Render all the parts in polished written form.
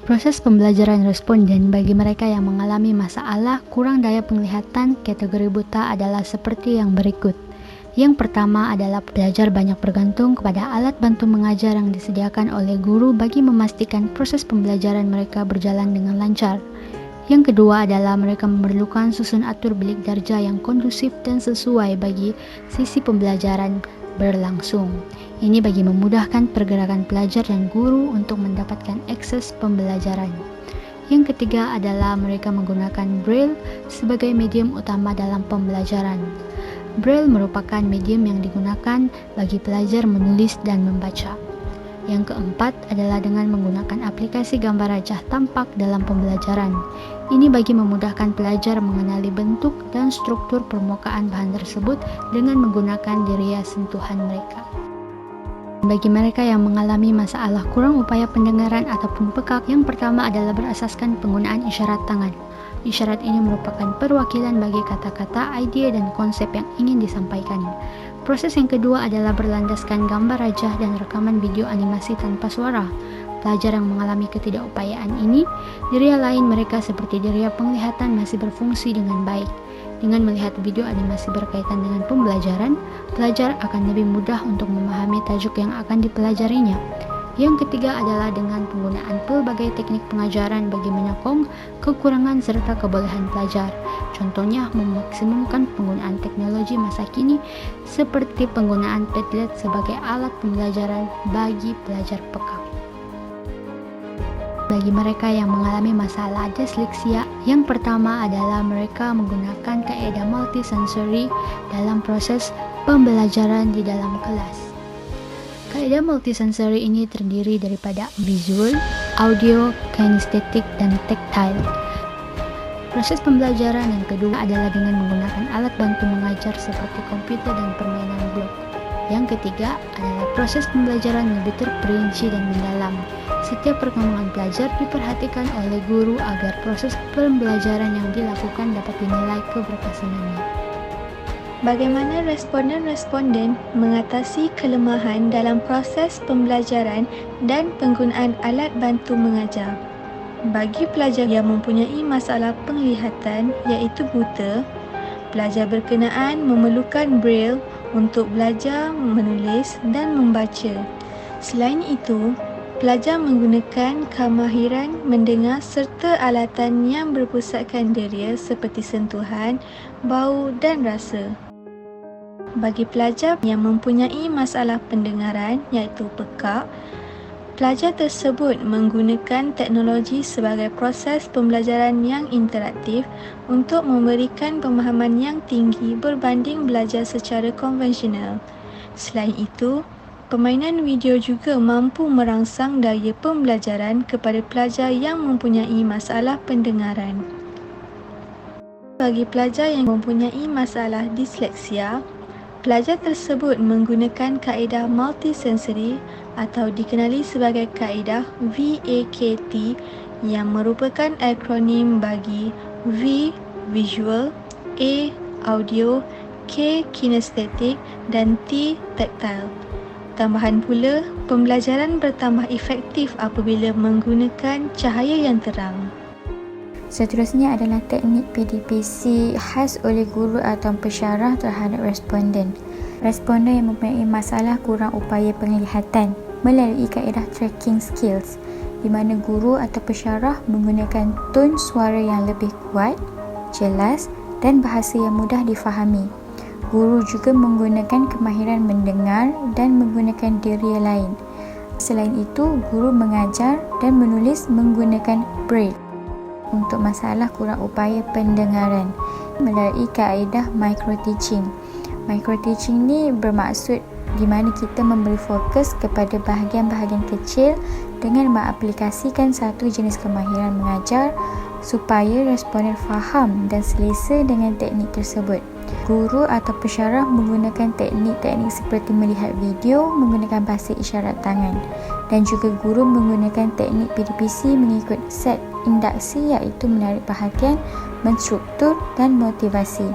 Proses pembelajaran responden bagi mereka yang mengalami masalah kurang daya penglihatan kategori buta adalah seperti yang berikut. Yang pertama adalah belajar banyak bergantung kepada alat bantu mengajar yang disediakan oleh guru bagi memastikan proses pembelajaran mereka berjalan dengan lancar. Yang kedua adalah mereka memerlukan susun atur bilik darjah yang kondusif dan sesuai bagi sisi pembelajaran berlangsung. Ini bagi memudahkan pergerakan pelajar dan guru untuk mendapatkan akses pembelajaran. Yang ketiga adalah mereka menggunakan Braille sebagai medium utama dalam pembelajaran. Braille merupakan medium yang digunakan bagi pelajar menulis dan membaca. Yang keempat adalah dengan menggunakan aplikasi gambar rajah tampak dalam pembelajaran. Ini bagi memudahkan pelajar mengenali bentuk dan struktur permukaan bahan tersebut dengan menggunakan diriya sentuhan mereka. Bagi mereka yang mengalami masalah kurang upaya pendengaran ataupun pekak, yang pertama adalah berasaskan penggunaan isyarat tangan. Isyarat ini merupakan perwakilan bagi kata-kata, idea, dan konsep yang ingin disampaikan. Proses yang kedua adalah berlandaskan gambar rajah dan rekaman video animasi tanpa suara. Pelajar yang mengalami ketidakupayaan ini, diriya lain mereka seperti diriya penglihatan masih berfungsi dengan baik. Dengan melihat video animasi berkaitan dengan pembelajaran, pelajar akan lebih mudah untuk memahami tajuk yang akan dipelajarinya. Yang ketiga adalah dengan penggunaan pelbagai teknik pengajaran bagi menyokong kekurangan serta kebolehan pelajar. Contohnya, memaksimumkan penggunaan teknologi masa kini seperti penggunaan Padlet sebagai alat pembelajaran bagi pelajar pekak. Bagi mereka yang mengalami masalah disleksia, yang pertama adalah mereka menggunakan kaedah multisensory dalam proses pembelajaran di dalam kelas. Kaedah multisensory ini terdiri daripada visual, audio, kinestetik, dan tactile. Proses pembelajaran yang kedua adalah dengan menggunakan alat bantu mengajar seperti komputer dan permainan blok. Yang ketiga adalah proses pembelajaran yang lebih terperinci dan mendalam. Setiap perkembangan pelajar diperhatikan oleh guru agar proses pembelajaran yang dilakukan dapat dinilai keberkesanannya. Bagaimana responden-responden mengatasi kelemahan dalam proses pembelajaran dan penggunaan alat bantu mengajar? Bagi pelajar yang mempunyai masalah penglihatan iaitu buta, pelajar berkenaan memerlukan Braille untuk belajar menulis dan membaca. Selain itu, pelajar menggunakan kemahiran mendengar serta alatan yang berpusatkan diriya seperti sentuhan, bau dan rasa. Bagi pelajar yang mempunyai masalah pendengaran iaitu pekak, pelajar tersebut menggunakan teknologi sebagai proses pembelajaran yang interaktif untuk memberikan pemahaman yang tinggi berbanding belajar secara konvensional. Selain itu, permainan video juga mampu merangsang daya pembelajaran kepada pelajar yang mempunyai masalah pendengaran. Bagi pelajar yang mempunyai masalah disleksia, pelajar tersebut menggunakan kaedah multisensory atau dikenali sebagai kaedah VAKT yang merupakan akronim bagi V. Visual, A. Audio, K. Kinestetik dan T. Tactile. Tambahan pula, pembelajaran bertambah efektif apabila menggunakan cahaya yang terang. Seterusnya adalah teknik PDPC khas oleh guru atau pensyarah terhadap responden. Responden yang mempunyai masalah kurang upaya penglihatan melalui kaedah tracking skills, di mana guru atau pensyarah menggunakan tone suara yang lebih kuat, jelas dan bahasa yang mudah difahami. Guru juga menggunakan kemahiran mendengar dan menggunakan diriya lain. Selain itu, guru mengajar dan menulis menggunakan Braille untuk masalah kurang upaya pendengaran melalui kaedah micro-teaching. Micro-teaching ni bermaksud di mana kita memberi fokus kepada bahagian-bahagian kecil dengan mengaplikasikan satu jenis kemahiran mengajar supaya responden faham dan selesa dengan teknik tersebut. Guru atau pensyarah menggunakan teknik-teknik seperti melihat video menggunakan bahasa isyarat tangan, dan juga guru menggunakan teknik PDPC mengikut set induksi iaitu menarik perhatian, menstruktur dan motivasi.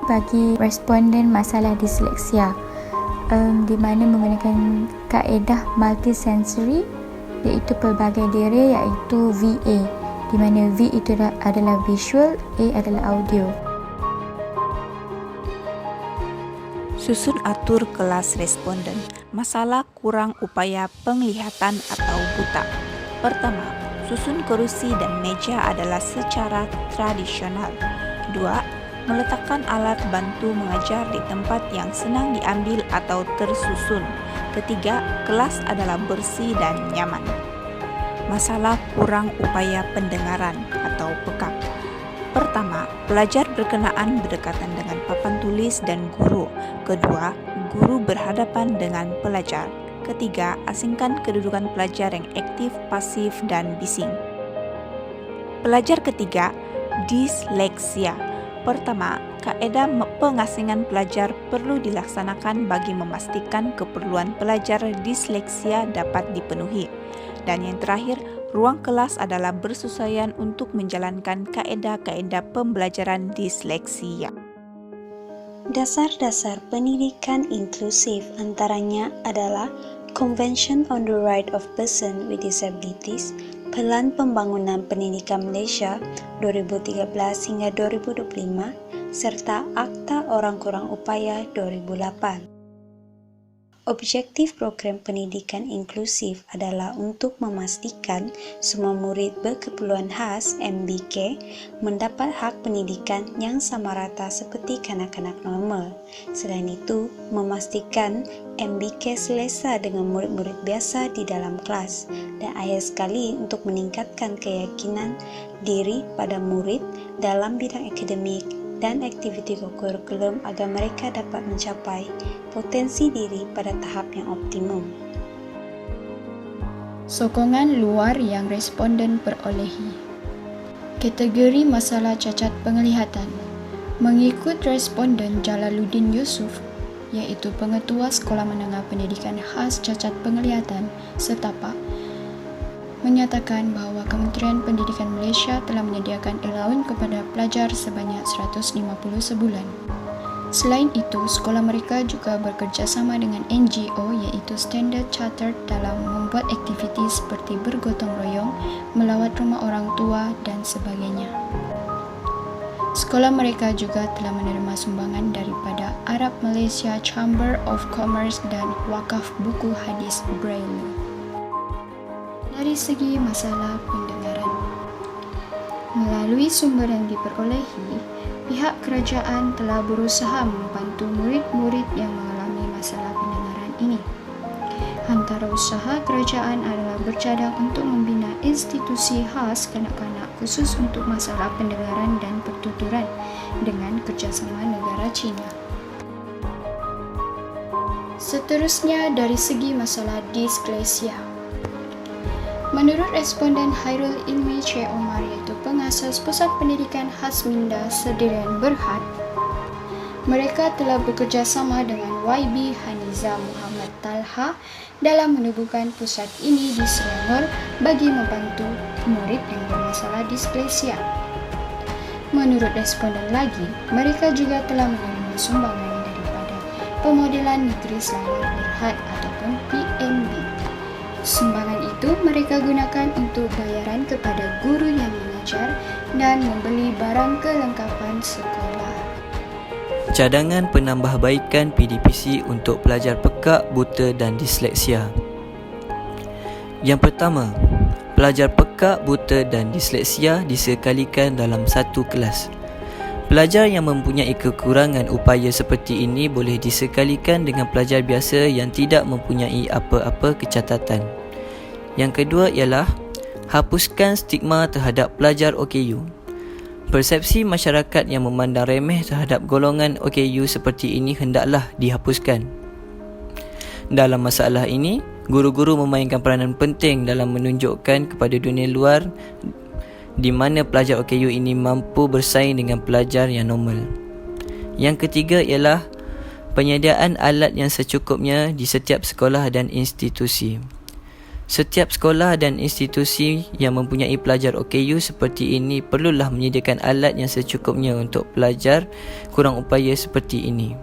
Bagi responden masalah disleksia, di mana menggunakan kaedah multisensory iaitu pelbagai diri iaitu VA, di mana V itu adalah visual, A adalah audio. Susun atur kelas responden. Masalah kurang upaya penglihatan atau buta. Pertama, susun kerusi dan meja adalah secara tradisional. 2. Meletakkan alat bantu mengajar di tempat yang senang diambil atau tersusun. Ketiga, kelas adalah bersih dan nyaman. Masalah kurang upaya pendengaran atau peka. Pertama, pelajar berkenaan berdekatan dengan papan tulis dan guru. Kedua, guru berhadapan dengan pelajar. Ketiga, asingkan kedudukan pelajar yang aktif, pasif, dan bising. Pelajar ketiga, disleksia. Pertama, kaedah pengasingan pelajar perlu dilaksanakan bagi memastikan keperluan pelajar disleksia dapat dipenuhi. Dan yang terakhir, ruang kelas adalah bersesuaian untuk menjalankan kaedah-kaedah pembelajaran disleksia. Dasar-dasar pendidikan inklusif antaranya adalah Convention on the Right of Persons with Disabilities, Pelan Pembangunan Pendidikan Malaysia 2013 hingga 2025, serta Akta Orang Kurang Upaya 2008. Objektif program pendidikan inklusif adalah untuk memastikan semua murid berkeperluan khas (MBK) mendapat hak pendidikan yang sama rata seperti kanak-kanak normal. Selain itu, memastikan MBK selesa dengan murid-murid biasa di dalam kelas, dan akhir sekali untuk meningkatkan keyakinan diri pada murid dalam bidang akademik dan aktiviti kurikulum agar mereka dapat mencapai potensi diri pada tahap yang optimum. Sokongan luar yang responden perolehi. Kategori masalah cacat penglihatan. Mengikut responden Jalaluddin Yusof, iaitu Pengetua Sekolah Menengah Pendidikan Khas Cacat Penglihatan, Setapak, menyatakan bahawa Kementerian Pendidikan Malaysia telah menyediakan allowance kepada pelajar sebanyak 150 sebulan. Selain itu, sekolah mereka juga bekerjasama dengan NGO iaitu Standard Chartered dalam membuat aktiviti seperti bergotong royong, melawat rumah orang tua dan sebagainya. Sekolah mereka juga telah menerima sumbangan daripada Arab Malaysia Chamber of Commerce dan Wakaf Buku Hadis Braille. Dari segi masalah pendengaran, melalui sumber yang diperolehi, pihak kerajaan telah berusaha membantu murid-murid yang mengalami masalah pendengaran ini. Antara usaha kerajaan adalah bercadang untuk membina institusi khas kanak-kanak khusus untuk masalah pendengaran dan pertuturan dengan kerjasama negara China. Seterusnya, dari segi masalah disleksia. Menurut responden Hairul Ilmi Syed Omar, iaitu pengasas Pusat Pendidikan Khas Minda Serdirian Berhad, mereka telah bekerjasama dengan YB Haniza Muhammad Talha dalam menubuhkan pusat ini di Selangor bagi membantu murid yang bermasalah disleksia. Menurut responden lagi, mereka juga telah menerima sumbangan daripada Pemodelan Negeri Selangor Berhad ataupun PNB. Sumbangan itu mereka gunakan untuk bayaran kepada guru yang mengajar dan membeli barang kelengkapan sekolah. Cadangan penambahbaikan PDPC untuk pelajar pekak, buta dan disleksia. Yang pertama, pelajar pekak, buta dan disleksia disekalikan dalam satu kelas. Pelajar yang mempunyai kekurangan upaya seperti ini boleh disekalikan dengan pelajar biasa yang tidak mempunyai apa-apa kecacatan. Yang kedua ialah hapuskan stigma terhadap pelajar OKU. Persepsi masyarakat yang memandang remeh terhadap golongan OKU seperti ini hendaklah dihapuskan. Dalam masalah ini, guru-guru memainkan peranan penting dalam menunjukkan kepada dunia luar di mana pelajar OKU ini mampu bersaing dengan pelajar yang normal. Yang ketiga ialah penyediaan alat yang secukupnya di setiap sekolah dan institusi. Setiap sekolah dan institusi yang mempunyai pelajar OKU seperti ini perlulah menyediakan alat yang secukupnya untuk pelajar kurang upaya seperti ini.